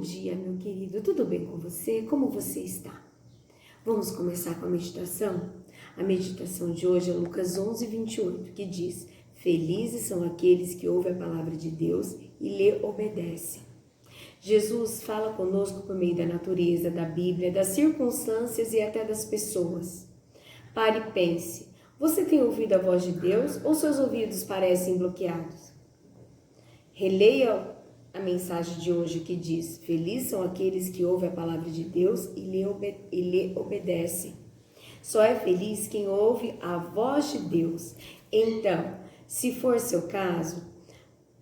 dia, meu querido. Tudo bem com você? Como você está? Vamos começar com a meditação? A meditação de hoje é Lucas 11, 28, que diz: Felizes são aqueles que ouvem a palavra de Deus e lhe obedecem. Jesus fala conosco por meio da natureza, da Bíblia, das circunstâncias e até das pessoas. Pare e pense. Você tem ouvido a voz de Deus ou seus ouvidos parecem bloqueados? Releia a mensagem de hoje que diz: Felizes são aqueles que ouvem a palavra de Deus e lhe obedecem. Só é feliz quem ouve a voz de Deus. Então, se for seu caso,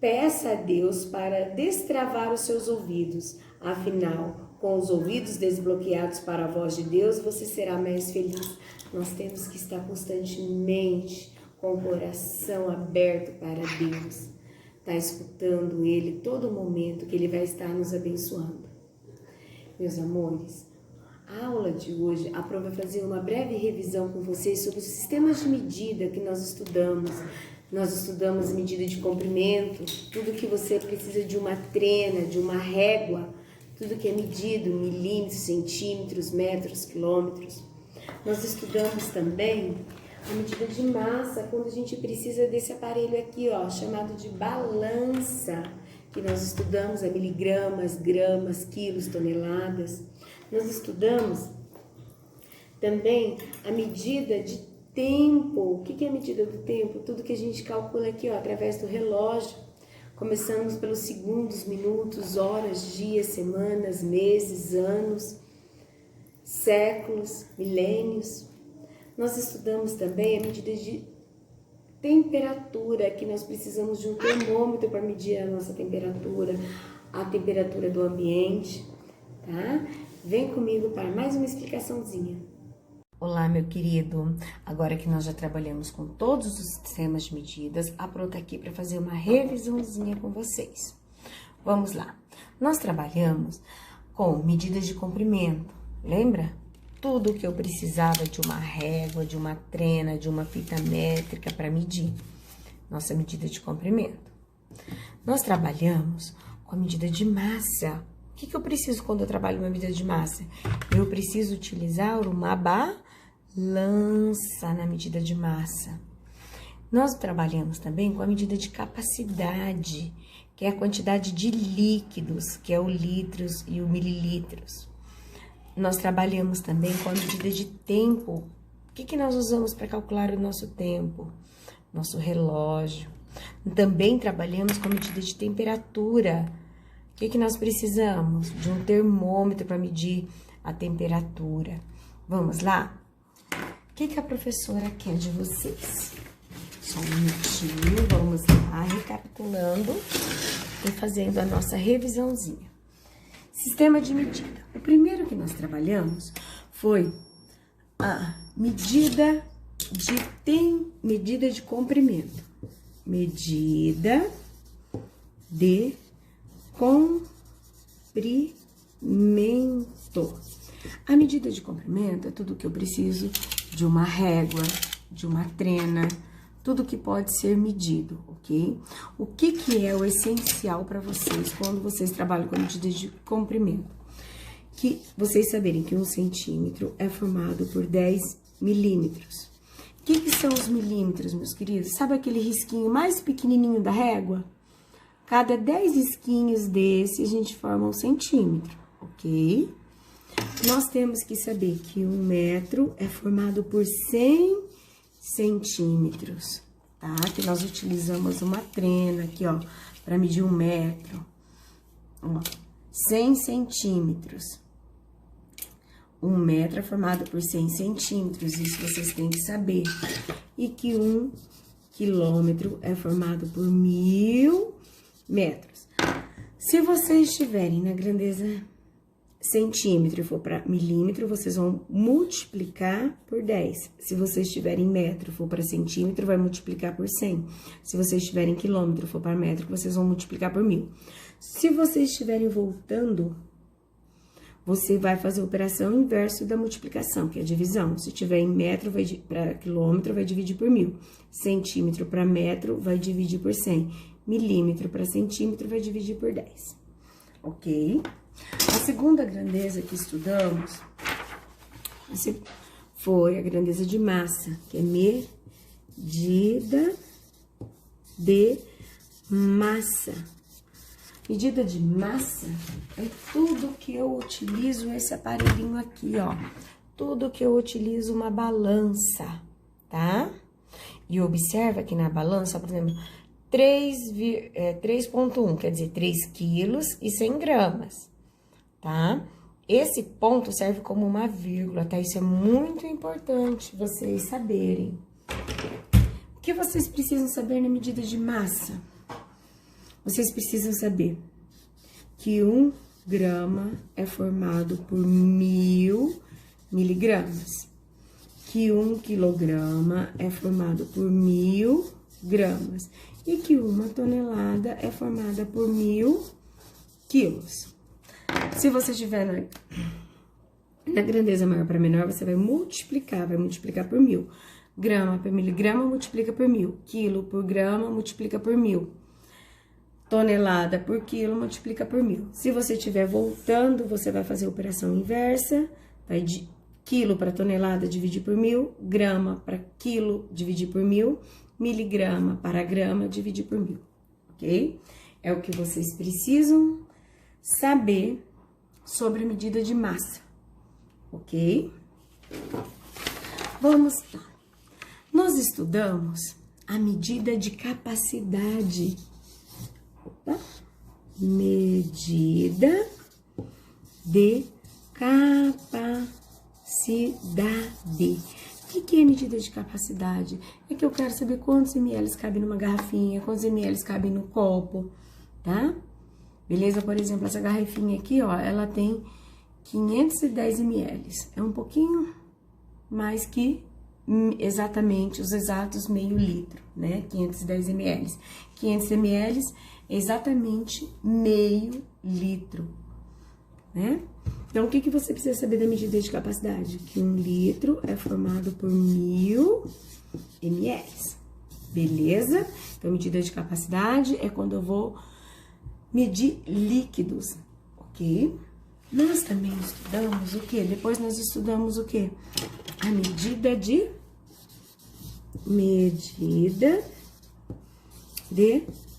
peça a Deus para destravar os seus ouvidos. Afinal, com os ouvidos desbloqueados para a voz de Deus, você será mais feliz. Nós temos que estar constantemente com o coração aberto para Deus. Está escutando Ele todo momento, que Ele vai estar nos abençoando. Meus amores, a aula de hoje, a Pro vai fazer uma breve revisão com vocês sobre os sistemas de medida que nós estudamos. Nós estudamos medida de comprimento, tudo que você precisa de uma trena, de uma régua, tudo que é medido, milímetros, centímetros, metros, quilômetros. Nós estudamos também a medida de massa, quando a gente precisa desse aparelho aqui, ó, chamado de balança, que nós estudamos a miligramas, gramas, quilos, toneladas. Nós estudamos também a medida de tempo. O que é a medida do tempo? Tudo que a gente calcula aqui, ó, através do relógio. Começamos pelos segundos, minutos, horas, dias, semanas, meses, anos, séculos, milênios. Nós estudamos também a medida de temperatura, que nós precisamos de um termômetro para medir a nossa temperatura, a temperatura do ambiente, tá? Vem comigo para mais uma explicaçãozinha. Olá, meu querido. Agora que nós já trabalhamos com todos os sistemas de medidas, a Pro tá aqui para fazer uma revisãozinha com vocês. Vamos lá. Nós trabalhamos com medidas de comprimento, lembra? Tudo que eu precisava de uma régua, de uma trena, de uma fita métrica para medir. Nossa medida de comprimento. Nós trabalhamos com a medida de massa. O que eu preciso quando eu trabalho uma medida de massa? Eu preciso utilizar uma balança na medida de massa. Nós trabalhamos também com a medida de capacidade, que é a quantidade de líquidos, que é o litros e o mililitros. Nós trabalhamos também com a medida de tempo. O que nós usamos para calcular o nosso tempo? Nosso relógio. Também trabalhamos com a medida de temperatura. O que nós precisamos? De um termômetro para medir a temperatura. Vamos lá? O que a professora quer de vocês? Só um minutinho, vamos lá, recapitulando e fazendo a nossa revisãozinha. Sistema de medida. O primeiro que nós trabalhamos foi a medida de comprimento. Medida de comprimento. A medida de comprimento é tudo que eu preciso de uma régua, de uma trena, tudo que pode ser medido, ok? O que é o essencial para vocês quando vocês trabalham com a medida de comprimento? Que vocês saberem que 1 centímetro é formado por 10 milímetros. O que são os milímetros, meus queridos? Sabe aquele risquinho mais pequenininho da régua? Cada 10 risquinhos desse, a gente forma 1 centímetro, ok? Nós temos que saber que 1 metro é formado por 100 centímetros, tá? Que nós utilizamos uma trena aqui, ó, para medir 1 metro. Ó, 100 centímetros. 1 metro é formado por 100 centímetros, isso vocês têm que saber. E que 1 quilômetro é formado por 1000 metros. Se vocês estiverem na grandeza centímetro e for para milímetro, vocês vão multiplicar por 10. Se vocês estiverem em metro e for para centímetro, vai multiplicar por 100. Se vocês estiverem em quilômetro e for para metro, vocês vão multiplicar por 1000. Se vocês estiverem voltando, você vai fazer a operação inverso da multiplicação, que é a divisão. Se tiver em metro para quilômetro, vai dividir por 1000. Centímetro para metro, vai dividir por 100. Milímetro para centímetro, vai dividir por 10. Ok? A segunda grandeza que estudamos foi a grandeza de massa, que é medida de massa. Medida de massa é tudo que eu utilizo esse aparelhinho aqui, ó. Tudo que eu utilizo uma balança, tá? E observa que na balança, por exemplo, 3,1, quer dizer, 3 quilos e 100 gramas, tá? Esse ponto serve como uma vírgula, tá? Isso é muito importante vocês saberem. O que vocês precisam saber na medida de massa? Vocês precisam saber que 1 grama é formado por 1000 miligramas, que 1 quilograma é formado por 1000 gramas e que 1 tonelada é formada por 1000 quilos. Se você estiver na grandeza maior para menor, você vai multiplicar por 1000. Grama por miligrama, multiplica por 1000. Quilo por grama, multiplica por 1000. Tonelada por quilo, multiplica por 1000. Se você estiver voltando, você vai fazer a operação inversa. Vai de quilo para tonelada, dividir por 1000. Grama para quilo, dividir por 1000. Miligrama para grama, dividir por 1000. Ok? É o que vocês precisam saber sobre a medida de massa. Ok? Vamos lá. Nós estudamos a medida de capacidade. Opa. Medida de capacidade. O que é medida de capacidade? É que eu quero saber quantos ml cabe numa garrafinha, quantos ml cabe no copo, tá? Beleza? Por exemplo, essa garrafinha aqui, ó, ela tem 510 ml. É um pouquinho mais que exatamente os exatos meio litro, né? 510 ml. 500 ml é exatamente meio litro, né? Então, o que você precisa saber da medida de capacidade? Que 1 litro é formado por 1000 ml, beleza? Então, medida de capacidade é quando eu vou medir líquidos, ok? Nós também estudamos o quê? Depois nós estudamos o quê? A medida de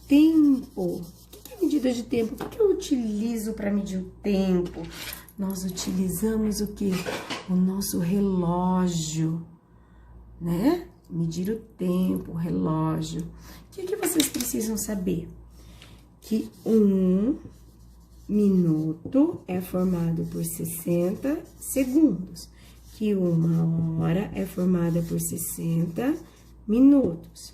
tempo. O que é medida de tempo? O que eu utilizo para medir o tempo? Nós utilizamos o quê? O nosso relógio, né? Medir o tempo, o relógio. O que vocês precisam saber? Que 1 minuto é formado por 60 segundos, que 1 hora é formada por 60 minutos,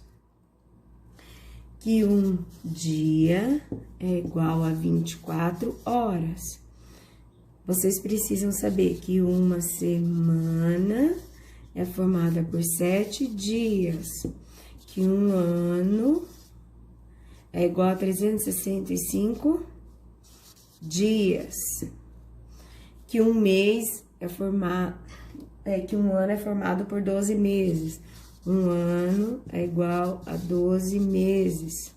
que 1 dia é igual a 24 horas. Vocês precisam saber que 1 semana é formada por 7 dias, que 1 ano é igual a 365 dias, que 1 mês é formado, que 1 ano é formado por 12 meses. 1 ano é igual a 12 meses,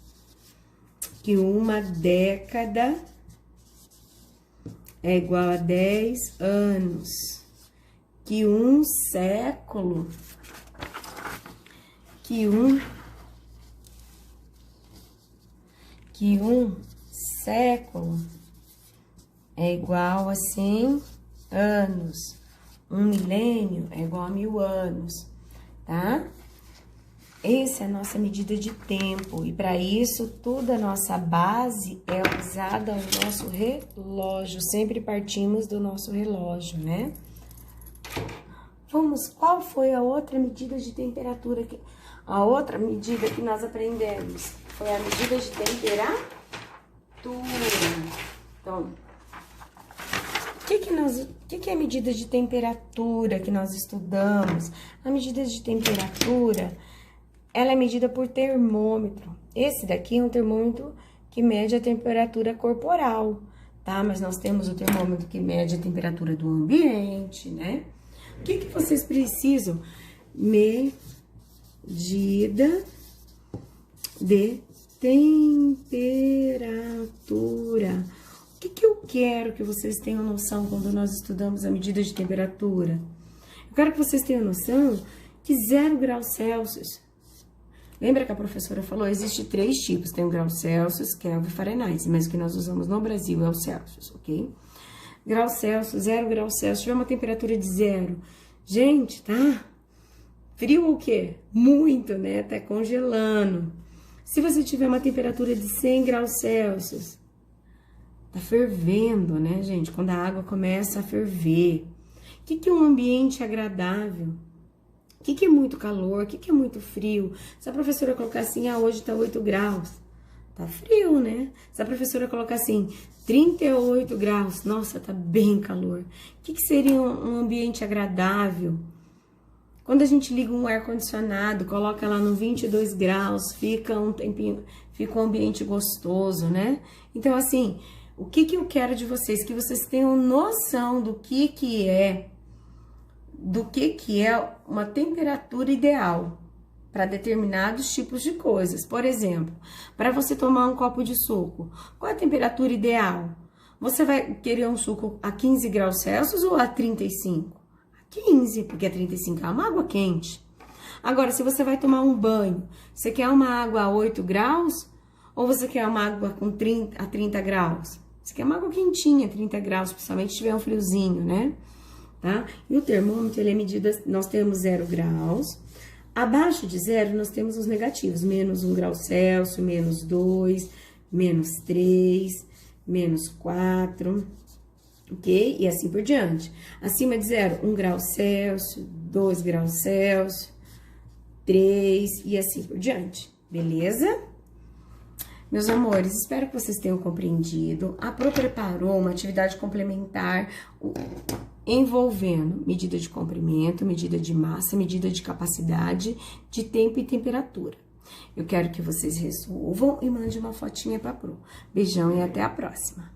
que 1 década é igual a 10 anos, que 1 século, que um século é igual a 100 anos. 1 milênio é igual a 1000 anos, tá? Essa é a nossa medida de tempo. E para isso, toda a nossa base é usada ao nosso relógio. Sempre partimos do nosso relógio, né? Qual foi a outra medida de temperatura? A outra medida que nós aprendemos foi a medida de temperatura. Então, o que é a medida de temperatura que nós estudamos? A medida de temperatura, ela é medida por termômetro. Esse daqui é um termômetro que mede a temperatura corporal, tá? Mas nós temos o termômetro que mede a temperatura do ambiente, né? O que vocês precisam? Medida de temperatura. O que eu quero que vocês tenham noção quando nós estudamos a medida de temperatura? Eu quero que vocês tenham noção que 0 graus Celsius, lembra que a professora falou? Existe 3 tipos, tem o grau Celsius, Kelvin e Fahrenheit, mas o que nós usamos no Brasil é o Celsius, ok? Grau Celsius, 0 graus Celsius, se tiver uma temperatura de 0, gente, tá frio o quê? Muito, né? Tá congelando. Se você tiver uma temperatura de 100 graus Celsius, tá fervendo, né, gente? Quando a água começa a ferver. O que é um ambiente agradável? O que é muito calor? O que é muito frio? Se a professora colocar assim, hoje tá 8 graus, tá frio, né? Se a professora colocar assim, 38 graus, nossa, tá bem calor. O que seria um ambiente agradável? Quando a gente liga um ar-condicionado, coloca lá no 22 graus, fica um tempinho, fica um ambiente gostoso, né? Então, assim, o que eu quero de vocês? Que vocês tenham noção do que é uma temperatura ideal para determinados tipos de coisas. Por exemplo, para você tomar um copo de suco, qual é a temperatura ideal? Você vai querer um suco a 15 graus Celsius ou a 35? A 15, porque a 35 é uma água quente. Agora, se você vai tomar um banho, você quer uma água a 8 graus ou você quer uma água com 30 graus? Você quer uma água quentinha, 30 graus, principalmente se tiver um friozinho, né? Tá? E o termômetro, ele é medido, nós temos 0 graus. Abaixo de 0, nós temos os negativos, menos 1 grau Celsius, menos 2, menos 3, menos 4, ok? E assim por diante. Acima de 0, 1 grau Celsius, 2 graus Celsius, 3 e assim por diante, beleza? Meus amores, espero que vocês tenham compreendido. A Pro preparou uma atividade complementar envolvendo medida de comprimento, medida de massa, medida de capacidade, de tempo e temperatura. Eu quero que vocês resolvam e mandem uma fotinha para a Pro. Beijão e até a próxima!